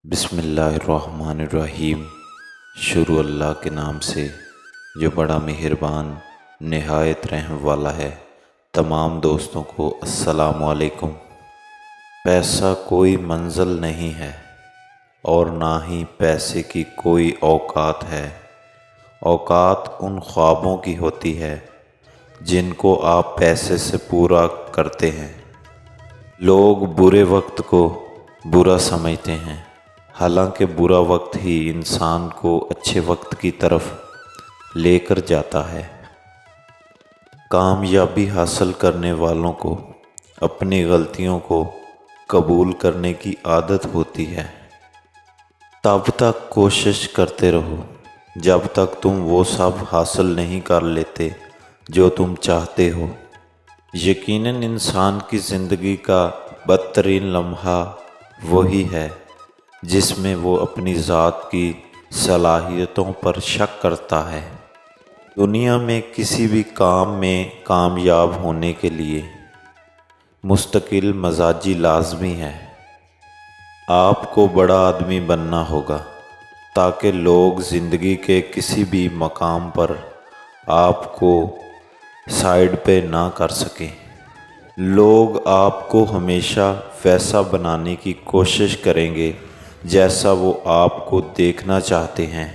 بسم اللہ الرحمن الرحیم۔ شروع اللہ کے نام سے جو بڑا مہربان نہایت رحم والا ہے۔ تمام دوستوں کو السلام علیکم۔ پیسہ کوئی منزل نہیں ہے اور نہ ہی پیسے کی کوئی اوقات ہے۔ اوقات ان خوابوں کی ہوتی ہے جن کو آپ پیسے سے پورا کرتے ہیں۔ لوگ برے وقت کو برا سمجھتے ہیں، حالانکہ برا وقت ہی انسان کو اچھے وقت کی طرف لے کر جاتا ہے۔ کامیابی حاصل کرنے والوں کو اپنی غلطیوں کو قبول کرنے کی عادت ہوتی ہے۔ تب تک کوشش کرتے رہو جب تک تم وہ سب حاصل نہیں کر لیتے جو تم چاہتے ہو۔ یقیناً انسان کی زندگی کا بدترین لمحہ وہی ہے جس میں وہ اپنی ذات کی صلاحیتوں پر شک کرتا ہے۔ دنیا میں کسی بھی کام میں کامیاب ہونے کے لیے مستقل مزاجی لازمی ہے۔ آپ کو بڑا آدمی بننا ہوگا تاکہ لوگ زندگی کے کسی بھی مقام پر آپ کو سائیڈ پہ نہ کر سکیں۔ لوگ آپ کو ہمیشہ ویسا بنانے کی کوشش کریں گے جیسا وہ آپ کو دیکھنا چاہتے ہیں۔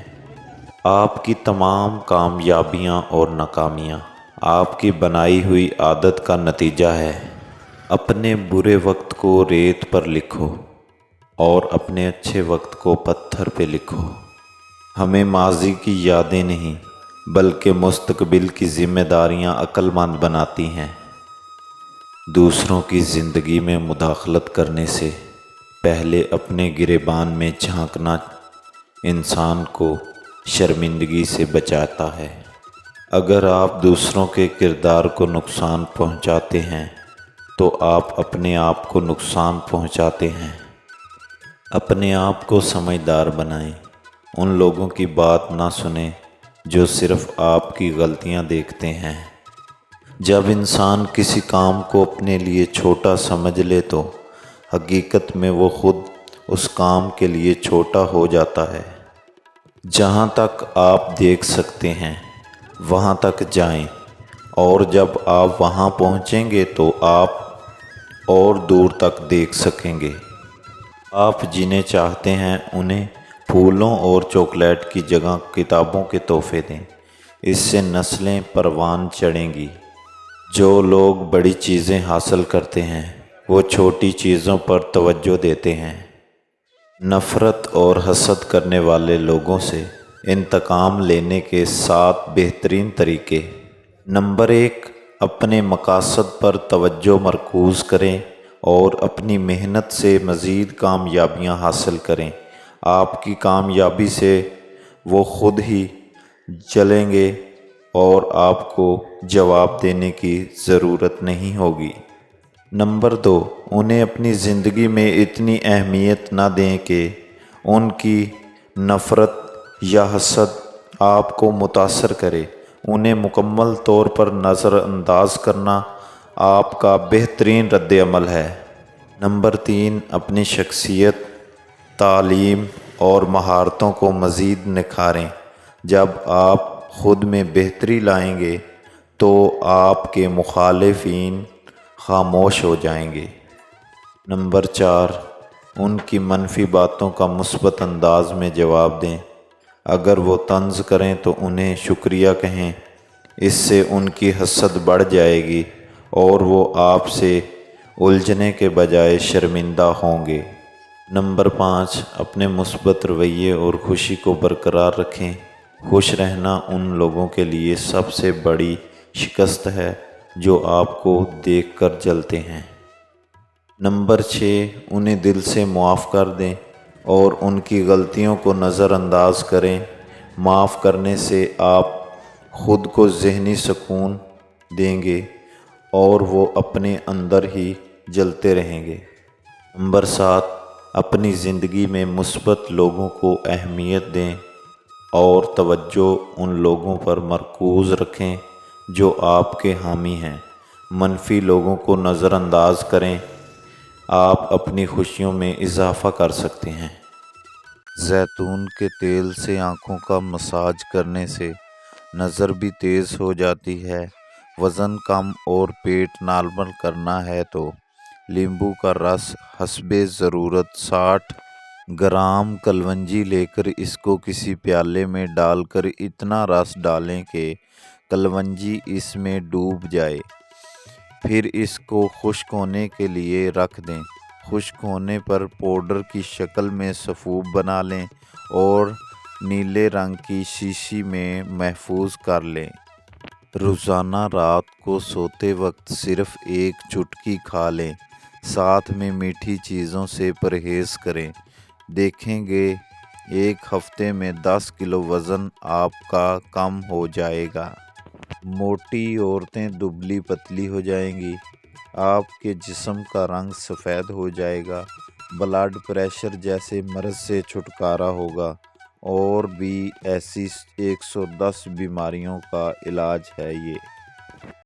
آپ کی تمام کامیابیاں اور ناکامیاں آپ کی بنائی ہوئی عادت کا نتیجہ ہے۔ اپنے برے وقت کو ریت پر لکھو اور اپنے اچھے وقت کو پتھر پہ لکھو۔ ہمیں ماضی کی یادیں نہیں بلکہ مستقبل کی ذمہ داریاں عقل مند بناتی ہیں۔ دوسروں کی زندگی میں مداخلت کرنے سے پہلے اپنے گریبان میں جھانکنا انسان کو شرمندگی سے بچاتا ہے۔ اگر آپ دوسروں کے کردار کو نقصان پہنچاتے ہیں تو آپ اپنے آپ کو نقصان پہنچاتے ہیں۔ اپنے آپ کو سمجھدار بنائیں، ان لوگوں کی بات نہ سنیں جو صرف آپ کی غلطیاں دیکھتے ہیں۔ جب انسان کسی کام کو اپنے لیے چھوٹا سمجھ لے تو حقیقت میں وہ خود اس کام کے لیے چھوٹا ہو جاتا ہے۔ جہاں تک آپ دیکھ سکتے ہیں وہاں تک جائیں، اور جب آپ وہاں پہنچیں گے تو آپ اور دور تک دیکھ سکیں گے۔ آپ جنہیں چاہتے ہیں انہیں پھولوں اور چاکلیٹ کی جگہ کتابوں کے تحفے دیں، اس سے نسلیں پروان چڑھیں گی۔ جو لوگ بڑی چیزیں حاصل کرتے ہیں وہ چھوٹی چیزوں پر توجہ دیتے ہیں۔ نفرت اور حسد کرنے والے لوگوں سے انتقام لینے کے 7 بہترین طریقے۔ نمبر 1، اپنے مقاصد پر توجہ مرکوز کریں اور اپنی محنت سے مزید کامیابیاں حاصل کریں۔ آپ کی کامیابی سے وہ خود ہی جلیں گے اور آپ کو جواب دینے کی ضرورت نہیں ہوگی۔ نمبر 2، انہیں اپنی زندگی میں اتنی اہمیت نہ دیں کہ ان کی نفرت یا حسد آپ کو متاثر کرے۔ انہیں مکمل طور پر نظر انداز کرنا آپ کا بہترین رد عمل ہے۔ نمبر 3، اپنی شخصیت، تعلیم اور مہارتوں کو مزید نکھاریں۔ جب آپ خود میں بہتری لائیں گے تو آپ کے مخالفین خاموش ہو جائیں گے۔ نمبر 4، ان کی منفی باتوں کا مثبت انداز میں جواب دیں۔ اگر وہ طنز کریں تو انہیں شکریہ کہیں، اس سے ان کی حسد بڑھ جائے گی اور وہ آپ سے الجھنے کے بجائے شرمندہ ہوں گے۔ نمبر 5، اپنے مثبت رویے اور خوشی کو برقرار رکھیں۔ خوش رہنا ان لوگوں کے لیے سب سے بڑی شکست ہے جو آپ کو دیکھ کر جلتے ہیں۔ نمبر 6، انہیں دل سے معاف کر دیں اور ان کی غلطیوں کو نظر انداز کریں۔ معاف کرنے سے آپ خود کو ذہنی سکون دیں گے اور وہ اپنے اندر ہی جلتے رہیں گے۔ نمبر 7، اپنی زندگی میں مثبت لوگوں کو اہمیت دیں اور توجہ ان لوگوں پر مرکوز رکھیں جو آپ کے حامی ہیں۔ منفی لوگوں کو نظر انداز کریں۔ آپ اپنی خوشیوں میں اضافہ کر سکتے ہیں۔ زیتون کے تیل سے آنکھوں کا مساج کرنے سے نظر بھی تیز ہو جاتی ہے۔ وزن کم اور پیٹ نارمل کرنا ہے تو لیمبو کا رس حسب ضرورت 60 گرام کلونجی لے کر اس کو کسی پیالے میں ڈال کر اتنا رس ڈالیں کہ کلونجی اس میں ڈوب جائے، پھر اس کو خشک ہونے کے لیے رکھ دیں۔ خشک ہونے پر پاؤڈر کی شکل میں سفوف بنا لیں اور نیلے رنگ کی شیشی میں محفوظ کر لیں۔ روزانہ رات کو سوتے وقت صرف ایک چٹکی کھا لیں، ساتھ میں میٹھی چیزوں سے پرہیز کریں۔ دیکھیں گے 1 ہفتے میں 10 کلو وزن آپ کا کم ہو جائے گا۔ موٹی عورتیں دبلی پتلی ہو جائیں گی، آپ کے جسم کا رنگ سفید ہو جائے گا، بلڈ پریشر جیسے مرض سے چھٹکارا ہوگا، اور بھی ایسی 110 بیماریوں کا علاج ہے یہ۔